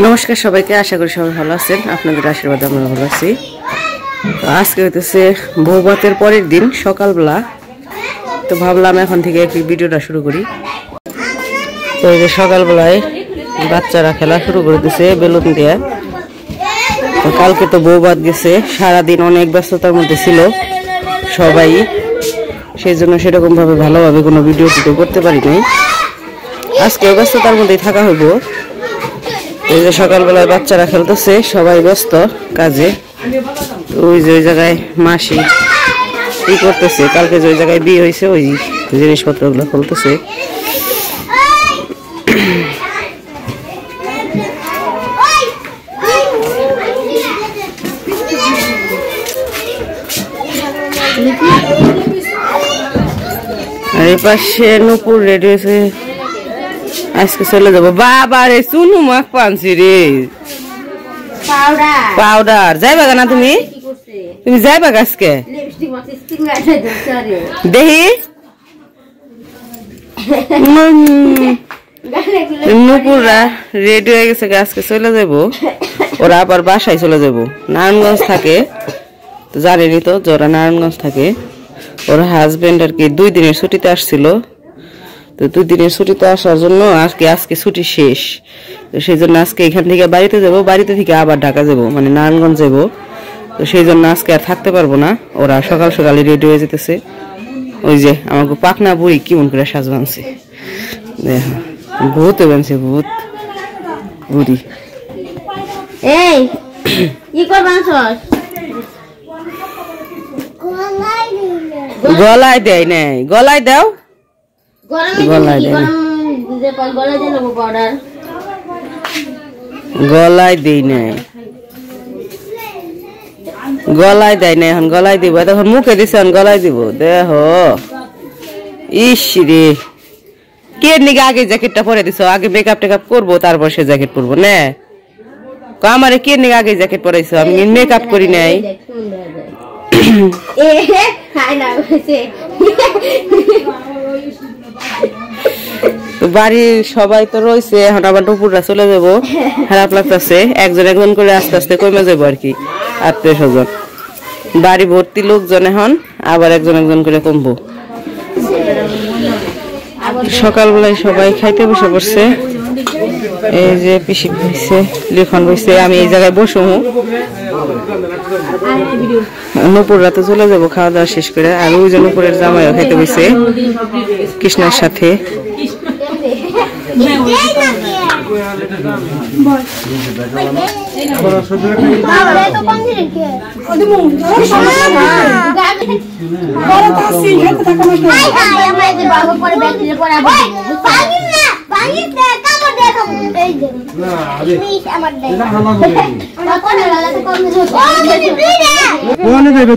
নমস্কার সবাইকে, আশা করি সবাই ভালো আছেন। আপনাদের আশীর্বাদে আমরা ভালো আছি। তো আজকে হইতেছে বৌভাতের পরের দিন সকালবেলা। তো ভাবলাম এখন থেকে একটি ভিডিওটা শুরু করি। তো এই যে সকালবেলায় বাচ্চারা খেলা শুরু করে দিছে বেলুন দিয়ে। তো কালকে তো বৌভাত গেছে, সারাদিন অনেক ব্যস্ততার মধ্যে ছিল সবাই, সেই জন্য সেরকম ভাবে ভালোভাবে কোনো ভিডিও করতে পারি নাই। আজকেও ব্যস্ততার মধ্যেই থাকা হইব। এই যে সকালবেলায় বাচ্চারা খেলতেছে, সবাই ব্যস্ত কাজে। ওই যে ওই জায়গায় মাসি কি করতেছে, কালকে যে ওই জায়গায় বিয়ে হয়েছে ওই জিনিসপত্র গুলো খুলতেছে। আর এই পাশে নূপুর রেডি হয়েছে, আজকে চলে যাবো। বাবা রে চুনু মাখ পানছি রে, পাউডার যাইবা না তুমি? তুমি যাইবা আজকে? দেখি নূপুররা রেডি হয়ে গেছে, আজকে চলে যাবো। ওরা আবার বাসায় চলে যাবো, নারায়ণগঞ্জ থাকে তো জানেনি তো, যারা নারায়ণগঞ্জ থাকে ওর হাজবেন্ড আর কি 2 দিনের ছুটিতে আসছিল। তো 2 দিনের ছুটিতে আসার জন্য আজকে ছুটি শেষ, তো সেই জন্য আজকে এখান থেকে বাড়িতে যাব, বাড়িতে থেকে আবার ঢাকা যাব, মানে নারায়ণগঞ্জ যাব। তো সেই জন্য আজকে আর থাকতে পারবো না। ওরা সকাল সকালে রেডি হয়ে যেতেছে। ওই যে আমাকে পাকনা বুড়ি কেমন করে সাজ বানছে, ভূত বানছে, ভূত বুড়ি। এই কি করবান? গলায় দেয় নাই, গলায় দাও, গলায় দেয়, গলায় দেই নাই, গলায় দেয় না। এখন গলায় দিব, তখন মুখে দিছে, এখন গলায় দিব। দেহ ইস রে, কে নিকে আগে জ্যাকেটটা পরে দিছ? আগে মেকআপ টেকআপ করবো, তারপর সে জ্যাকেট পরবো না। আমারে কে নিকে আগে জ্যাকেট পরাইছো? আমি মেকআপ করি নাই। তো বাড়ির সবাই তো রয়েছে, এখন আবার দুপুরটা চলে যাবো। খারাপ লাগতেছে, একজন একজন করে আস্তে আস্তে কমে যাবো আর কি, আত্মীয় স্বজন। বাড়ি ভর্তি লোকজন, এখন আবার একজন একজন করে কমবো। সকালবেলায় সবাই খাইতে বসে পড়ছে। এই যে পিসি বসছে, লিখন বসছে, আমি এই জায়গায় বসবো। নূপুররা তো চলে যাবো খাওয়া দাওয়া শেষ করে। আর ওই যে নূপুরের জামাইও খাইতে বসছে কৃষ্ণার সাথে।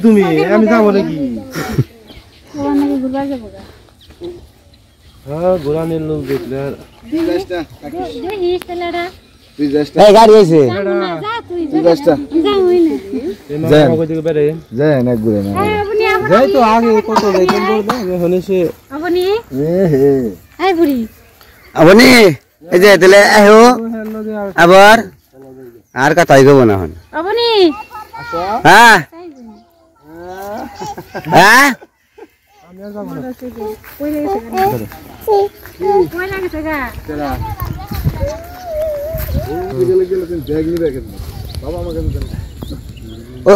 তুমি আমি যাবো নাকি? ঘোরানোর লোক দেখলে গাড়ি আছে যাই তো আগে কত আপনি এই যে দিলে আবার আর কথাই কব না হন। হ্যাঁ হ্যাঁ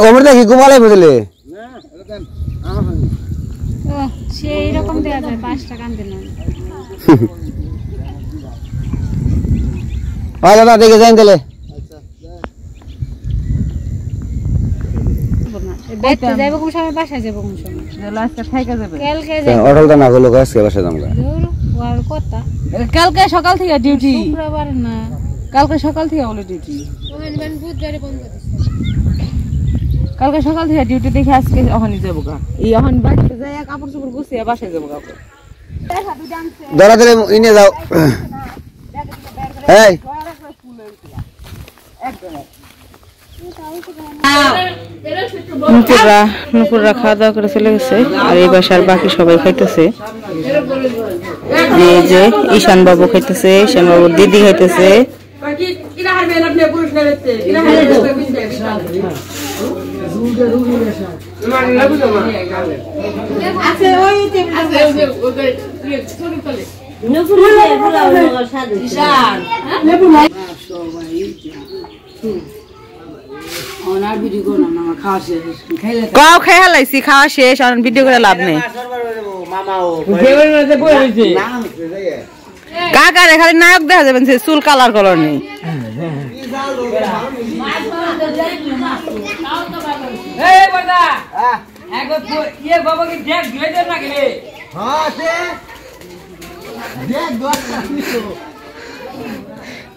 ওমর দেখি গোপালাই বুঝলে সেই রকম দেয়া যায় 5 টাকা আনতে না। দাদা দেখে যাই দিলে বেতে যাইবো কোন সময়, বাসায় যাবো কোন সময়? আজকে থাইকা যাবে, কালকে যাই। অটলটা না হলো আজকে বাসা যামগা। আর কথা কালকে সকাল থেকে ডিউটি, শুক্রবার না, কালকে সকাল থেকে হলো ডিউটি। ওখানে বুধবারে বন্ধ দিছে। কালকে সকাল থেকে ডিউটি দেখে আজকে ওখানে যাবো গা। এই ওখানে বাড়িতে যাই কাপড় চোপড় গুছিয়ে বাসায় যাবো গা। ধরা ধরে ইনে যাও। এই নুপুররা খাওয়া দাওয়া করে চলে গেছে, আর এই বাসার বাকি সবাই খাইতেছে। এই যে ঈশান বাবু খাইতেছে, ঈশান বাবুর দিদি খাইতেছে, কাও খেয়ে লাইছি খাওয়া শেষ আর ভিডিও করে লাভ নেই কাকারে খালি নায়ক দেখা যাবেন সে চুল কালার করার নেই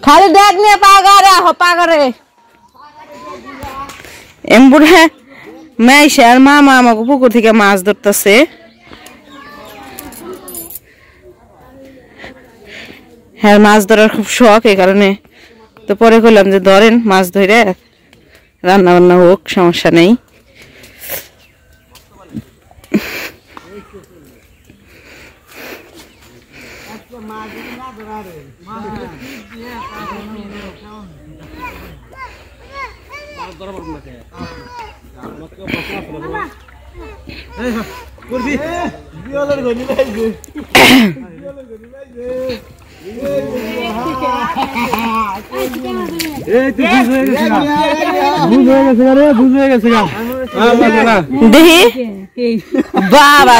খালি দেখ নিয়ে পাগারে পাগারে এমবুড়ে মেয়েছে আর মামা আমাকে পুকুর থেকে মাছ ধরতেছে হ্যাঁ মাছ ধরার খুব শখ এই কারণে তো পরে কইলাম যে ধরেন মাছ ধরে রান্না বান্না হোক সমস্যা নেই দেখি বাবা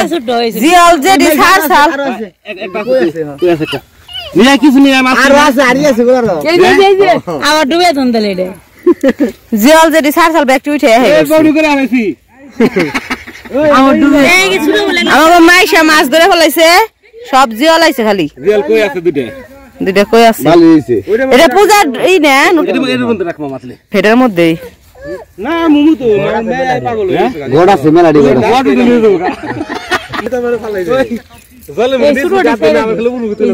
জিয়াল যে ডিসার সাল আমার ডুবে তন্দলে রে জিয়াল যে ডিসার সাল ব্যাক টু উঠে আমার মাইশা মাছ ধরে ফেলাইছে সব জিয়াল আইছে খালি জিয়াল কই আছে দুইটা কই আছে এটা পূজার এই না ফেটার মধ্যেই না মুমু তো পাগল গোড়া সে মেলাডি গোড়া জলে মধ্যে যাবে না আমরা মুমু তো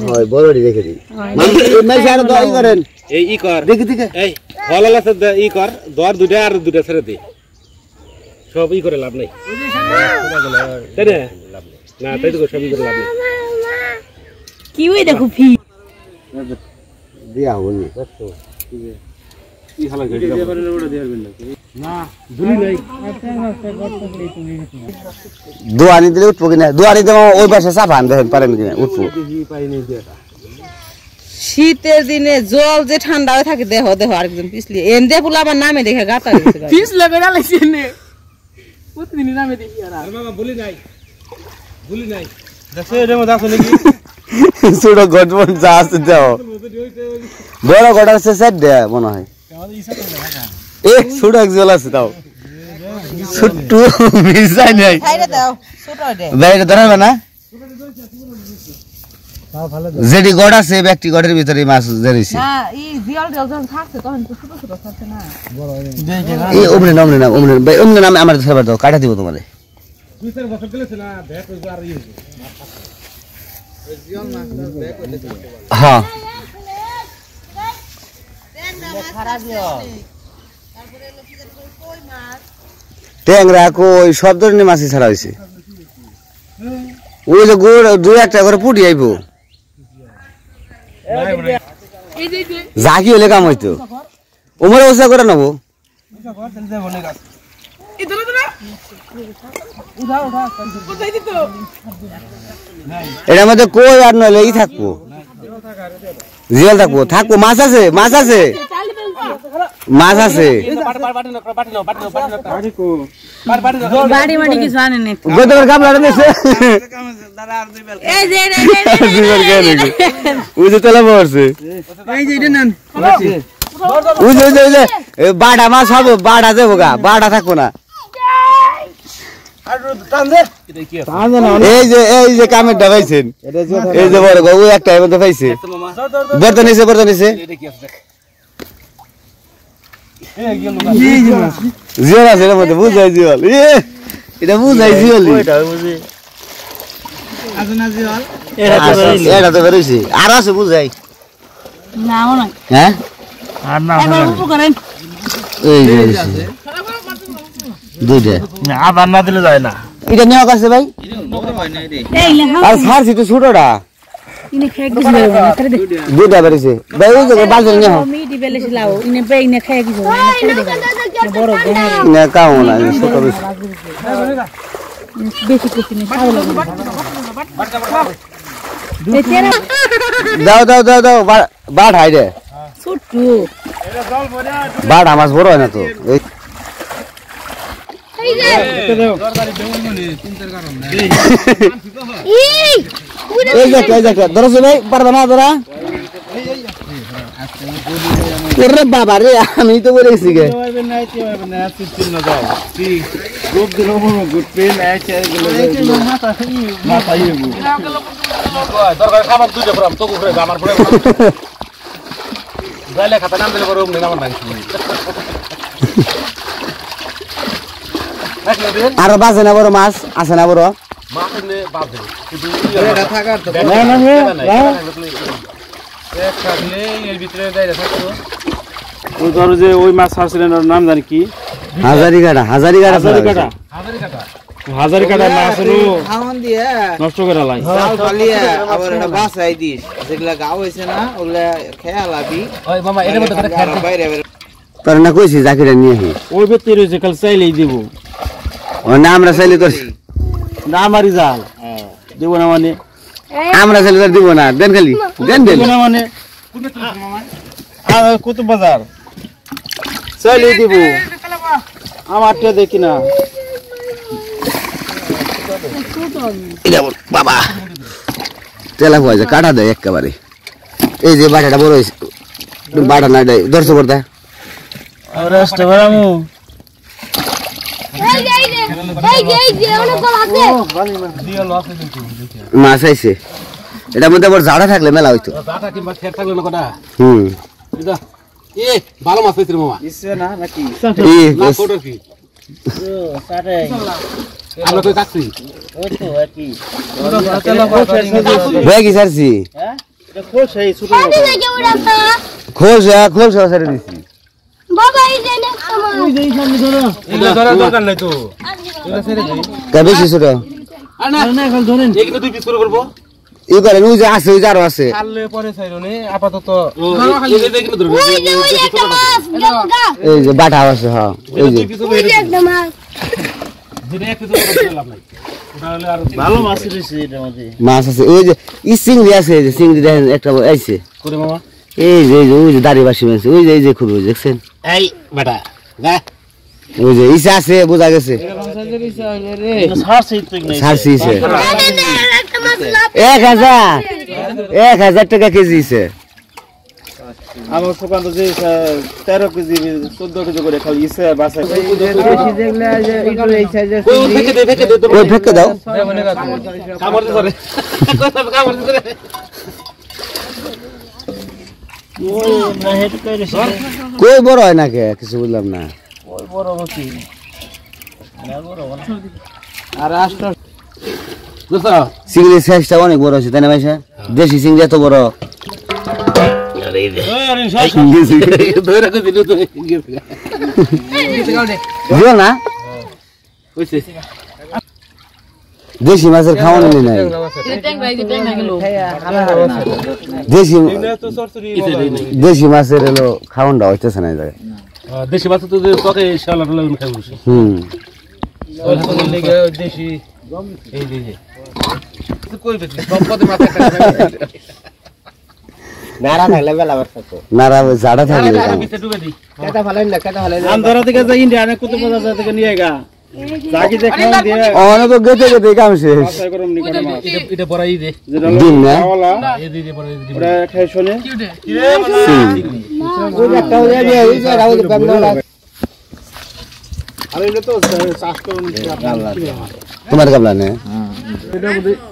হয় বড়ডি দেখে দি মাইশা আর দই করেন এই ই কর দেখি দেখি এই হলালা সব ই কর দর দুইটা আর দুইটা ছেড়ে দে সব ই করে লাভ নাই তাই না না তাই তো সব ই করে লাভ নাই কি ওই দেখো ফি দিয়া হল কি হালা গাড়ি দিয়ে পারেন ওটা দিয়ে পারবেন না ধুলি নাই দোয়ানি দিলে উঠবো কিনা দোয়ানি দেব ওই পাশে চাপা আনতে পারেন কিনা উঠবো শীতের দিনে জল যে ঠান্ডা হয়ে থাকে দেহ দেহ আরেকজন পিছলি এন্দে পুলা আমার নামে দেখে গাতা গেছে পিছলে বেড়া লাগছে নে প্রতিদিন নামে দেখি আর মামা বলি নাই দেখো এর মধ্যে আছে নাকি ছোট গডবন যা আছে দাও বড় গড আছে সেট দে মনে হয় এ ছোট একজল আছে দাও ছোট মিজাই নাই খাইরে দাও ছোট দে বাইরে ধরবে না তাও ভালো যেডি গড আছে ব্যক্তি গডের ভিতরে মাছ ধরেছে না এই জিয়াল যখন থাকছে তখন তো ছোট ছোট থাকছে না বড় এই ওমনে নাম আমার সেবা দাও কাটা দিব তোমারে দুই চার বছর গেছে না ব্যাক হইছে আর ই হইছে জিয়াল মাছ ব্যাক হইছে হ্যাঁ খারাপ দিও তারপরে লোকিদের কই মাছ ট্যাংরা কই সব ধরনের মাছই ছাড়া হইছে ওই যে গুড় দুই একটা করে পুটি আইবো জাকি হলে কাম হইতো ওমরে ওসা করে নেবো এটার মধ্যে কই আর নইলে ই থাকবো জিয়াল থাকবো মাছ আছে গতবার কাম লাড়ে নেছে এই যে ওই যে তেলা পড়ছে এই যে এটা নেন ওই যে বাড়া মাছ হবে বাড়া দেবো গা বাড়া থাকবো না এই যে কামের ডাবাইছেন এই যে বড় ওই একটা মধ্যে পাইছে বর্তন নিছে জিয়াল আছে এর মধ্যে বুঝাই জিয়াল এটা বুঝাই জিয়াল এটা তো বেরোইছে আর আছে বুঝাই হ্যাঁ দুইটা আবার না দিলে যায় না এটা নেওয়া কাছে ভাই আর ছাড়ছি তো ছোটটা ইনে খেয়ে কিছু দেব না তারে দে দুটা বেরিয়েছে ভাই ওই যে বাজারে নিয়ে মি দিবেলে লাও ইনে বে ইনে খেয়ে কিছু না তারে দে বড় গনে না কাও না ছোট বেশি বেশি কিছু নেই খাওয়া লাগবে এই তেরা দাও দাও দাও দাও বাট হাই রে ছোট্টু বাট আমার বড় হয় না তো এই এই যে ধরছো ভাই পারবে না ধরা ওরে বাবা রে আমি তো বলে গেছি গে আরো বাজে না বড় মাছ আছে না বড় ওই মাছ ছাড়ছিলেন ওর নাম জানি কি হাজারি কাটা হাজারি কাটা মাছ হলো খাওয়ান দিয়ে নষ্ট করে লাই জাল ফালিয়ে আবার এটা বাসাই দিস যেগুলা গাও হয়েছে না ওগুলা খেয়া লাবি ওই মামা এর মধ্যে করে খেয়ে বাইরে তোর না কইছি জাকিরা নিয়ে আসি ওই ব্যক্তি রয়েছে কাল চাইলেই দিব ও না আমরা চাইলে তোর না আমারই জাল দিব না মানে আমরা চাইলে তোর দিব না দেন খালি দেন দেন দিব না মানে কত বাজার চাইলেই দিব আমারটা দেখি না বাবা তেলা হয়েছে কাটা দেয় একেবারে এই যে বাটাটা বড় হয়েছে বাটা না দেয় দর্শক করতে রাস্তা বাড়ামু মাছ আইছে এটার মধ্যে আবার জাড়া থাকলে মেলা হইতো দাটা কিংবা খেট থাকলে না কটা হুম এটা এ ভালো মাছ পেয়েছিস মামা ইচ্ছে না নাকি এই না ছোট কি আমরা কই কাটছি ব্যাগই ছাড়ছি খোল ছেড়ে দিছি এগুলো ধরার দরকার নাই তো তা বেশি ছোট আর না এগুলো দুই পিস করে করব ই করেন ওই যে আছে ওই যে আরো আছে খাললে পরে ছাইরনে আপাতত এগুলো এগুলো ধরব এই যে বাটা আছে হ্যাঁ এই যে দুই পিস হবে যেটা এক পিস করে লাভ নাই ওটা হলে আর ভালো মাছ রয়েছে এটার মধ্যে মাছ আছে ওই যে ই চিংড়ি আছে এই যে চিংড়ি দেখেন একটা আইছে করে মামা এই যে ওই যে দাড়ি বাসি মাছ ওই যে এই যে খুব দেখছেন এই বেটা গা ওই যে ইসা আছে বোঝা গেছে ছাড়ছি ইসে 1000 টাকা কেজি ইসে আমার সুকান্ত যে 13 কেজি 14 কেজি করে খাই ইসে বাসায় যেগুলা যে একটু এই সাইজের ওই ফেকে দে ওই ফেকে দাও কামড় ধরে কামড় ধরে কই বড় হয় না কে কিছু বুঝলাম না আর রাষ্ট্র চিংড়ির সাইজটা অনেক বড় আছে তাই না ভাইসা দেশি চিংড়ি এত বড় ধরে রাখো দিল তো বুঝলো না কইছে দেশি মাছের খাওয়ানো নাই দেশি মাছের হলো খাওয়ানটা হইতেছে না এই জায়গায় দেশি মাছ তো তোকে শালা টালা খাই বসে ওই হাতে লেগে দেশি এই যে তুই কই বেশি সব পদে মাথা নারা থাকলে বেলা বর্ষা তো নারা জাড়া থাকলে পিছে ডুবে দি কেটা ফালাইন না কেটা ফালাইন আন্দরা থেকে যাই ইন্ডিয়া না কত বাজার থেকে নিয়ে গা জাকি দেখে দিয়ে অনেক তো গেতে গেতে কাম শেষ বাসায় করম নি করে মাছ এটা বড়াই দে দিন না এই দিদি বড়াই দিদি ওরা খাই শুনে ওই একটা হয়ে যায় ওই যে রাউল বামলা আর এটা তো চাষ করুন তোমার গাবলা নে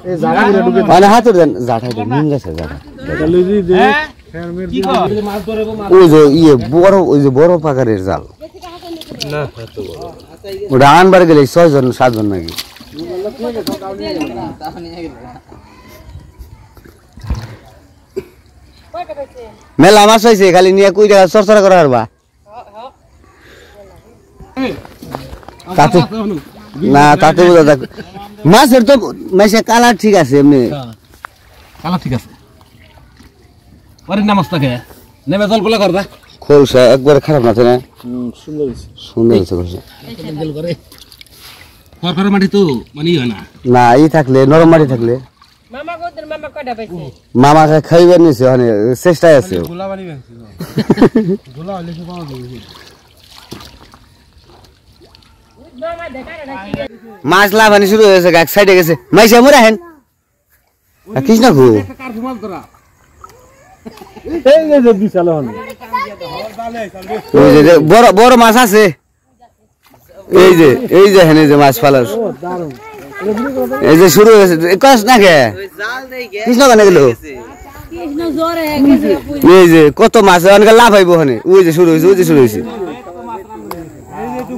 এই জায়গাগুলো ঢুকে মানে হাতের দেন জাঠা নিম গেছে জাঠা লুজি দে কি কর মাছ ধরে ওই যে ইয়ে বড় ওই যে বড় পাকারের জাল না এত বড় ওটা আনবার গেলে 6 জন 7 জন নাকি মেলা মাছ হয়েছে খালি নিয়ে কই টাকা চরচরা করা পারবা তাতে না তাতে বোঝা যাক মাছের তো মাছের কালার ঠিক আছে এমনি কালা ঠিক আছে পরে নামাজটাকে নেমে জলগুলো কর দা খোলসা একবারে খারাপ না না সুন্দর হয়েছে সুন্দর হয়েছে খোলসা করে খড়খড় মাটি তো মানে হয় না না ই থাকলে নরম মাটি থাকলে মামা খাইবার নিছে মানে চেষ্টায় আছে গোলা বাড়ি ভাঙছে গোলা হলে সে পাওয়া যাবে মাছ লাভানি শুরু হয়েছে এক সাইডে গেছে মাইসা মরে হেন কৃষ্ণ খু কার মাছ ধরা এই যে বিশাল হন ওই যে বড় বড় মাছ আছে এই যে হেন এই যে মাছ ফালাস এই যে শুরু হয়েছে কস না কে কৃষ্ণ কানে গেল এই যে কত মাছ অনেক লাভ হইব ওখানে ওই যে শুরু হয়েছে ওই যে শুরু হয়েছে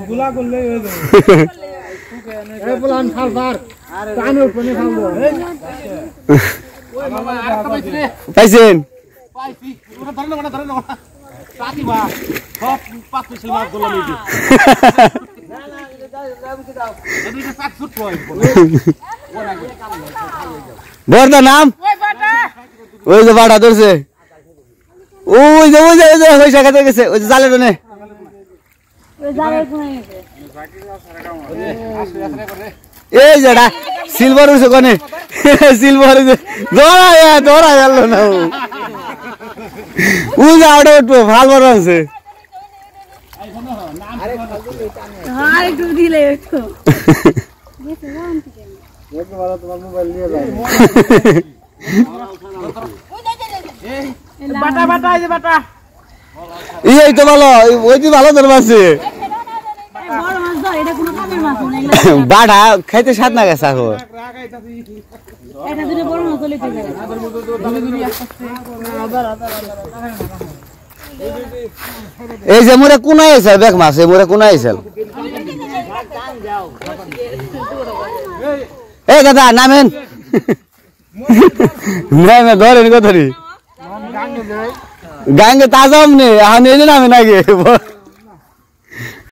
গোলা করলে হয়ে যাবে এই বলান খালবার কানে উপরে খাবো পাইছেন পাইছি ওটা ধরে না সাথী বা সব পাঁচ পিস মাছ গোলা নিয়ে বড়দা নাম ওই যে বাটা ধরছে ওই যে পয়সা খাতে গেছে ওই যে জালে নে এই যেটা সিলভার হয়েছে কনে সিলভার ধরা গেল না ও যে আউট উঠবো ভাল বড় আছে এই তো ভালো ওই তো ভালো ধরবা আছে বাড়া খাইতে স্বাদ না গেছে এখন এই যে মোরে কোনায় আইসাল বেক মাছ এই মোরে কোনায় আইসাল এই দাদা নামেন নামে ধরেন কতরি গাঙ্গে তাজা আমনে এখন এই নামে নাকি